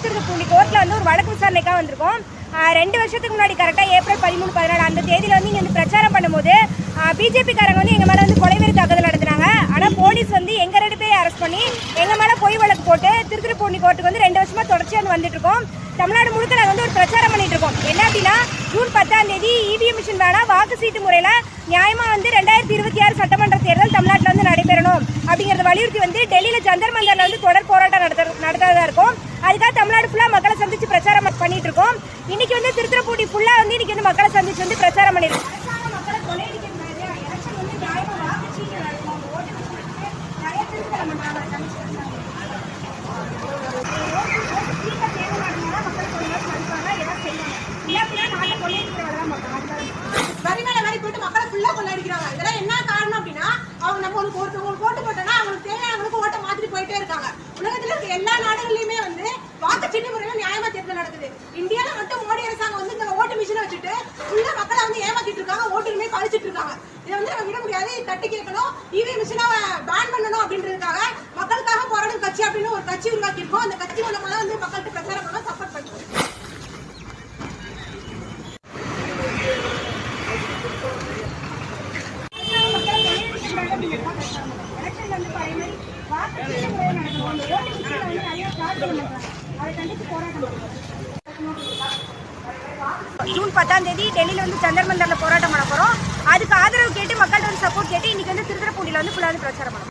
திருத்துறைப்பூண்டி கோர்ட்டில் வந்து ஒரு வழக்கு விசாரணைக்காக வந்திருக்கோம். 2 வருஷத்துக்கு முன்னாடி கரெக்டாக ஏப்ரல் 13, 14 அந்த தேதியில் வந்து இங்கே வந்து பிரச்சாரம் பண்ணும்போது பிஜேபிக்காரங்க வந்து எங்கள் மேலே வந்து கொலைவெறி தாக்குதல் நடத்தினாங்க. ஆனால் போலீஸ் வந்து எங்கள் 2 பேரை அரெஸ்ட் பண்ணி எங்கள் மேலே பொய் வழக்கு போட்டு திருத்துறைப்பூண்டி கோர்ட்டுக்கு வந்து 2 வருஷமாக தொடர்ச்சியாக வந்துட்டு இருக்கோம். தமிழ்நாடு முழுக்க நாங்கள் வந்து ஒரு பிரச்சாரம் பண்ணிட்டு இருக்கோம். என்ன அப்படின்னா, ஜூன் 10ஆம் தேதி இவிஎம் மிஷின் வேணா வாக்கு சீட்டு முறையில் நியாயமாக வந்து 2026 சட்டமன்ற தேர்தல் தமிழ்நாட்டில் வந்து நடைபெறணும் அப்படிங்கிறத வலியுறுத்தி வந்து டெல்லியில் ஜந்தர் மந்தரில் வந்து தொடர் போராட்டம் நடத்துறதா இருக்கும். அதுக்காக தமிழ்நாடு ஃபுல்லாக மக்களை சந்திச்சு பிரச்சாரம் பண்ணிட்டு இருக்கோம். இன்னைக்கு வந்து திருத்துறைப்பூண்டி ஃபுல்லாக வந்து இன்னைக்கு வந்து மக்களை சந்திச்சு வந்து பிரச்சாரம் பண்ணிருக்கோம். என்ன காரணம் அப்படின்னா, அவங்க நம்ம ஓட்டு போட்டோம்னா அவங்களுக்கு தேவையானவங்களுக்கு ஓட்டை மாத்திட்டு போயிட்டே இருக்காங்க. உலகத்துல இருக்க எல்லா நாடுகளிலுமே வந்து வாக்குச்சீட்டு முறையில நியாயமா தேர்தல் நடக்குது. இந்தியால மட்டும் மோடி அரசாங்கம் வந்து இந்த ஓட்டு மிஷினை வச்சுட்டு உள்ள மக்களை வந்து ஏமாத்திட்டு இருக்காங்க, ஓட்டுமே பழிச்சிட்டு இருக்காங்க. இதை வந்து நம்ம விட முடியாது, தட்டி கேட்கணும். இவிஎம் மிஷினை பேன் பண்ணணும் அப்படின்றதுக்காக மக்களுக்காக போராடும் கட்சி அப்படின்னு ஒரு கட்சி உருவாக்கி இருக்கோம். அந்த கட்சி மூலமா வந்து மக்கள்கிட்ட பிரச்சாரம் பண்ண சப்போர்ட் பண்ணுவோம். ஜூன் 10ஆம் தேதி டெல்லியில் வந்து ஜந்தர் மந்தரில் போராட்டம் பண்ண போகிறோம். அதுக்கு ஆதரவு கேட்டு மக்கள்கிட்ட வந்து சப்போர்ட் கேட்டு இன்னைக்கு வந்து திருத்துறைப்பூண்டியில் வந்து ஃபுல்லாக பிரச்சாரம் பண்ணோம்.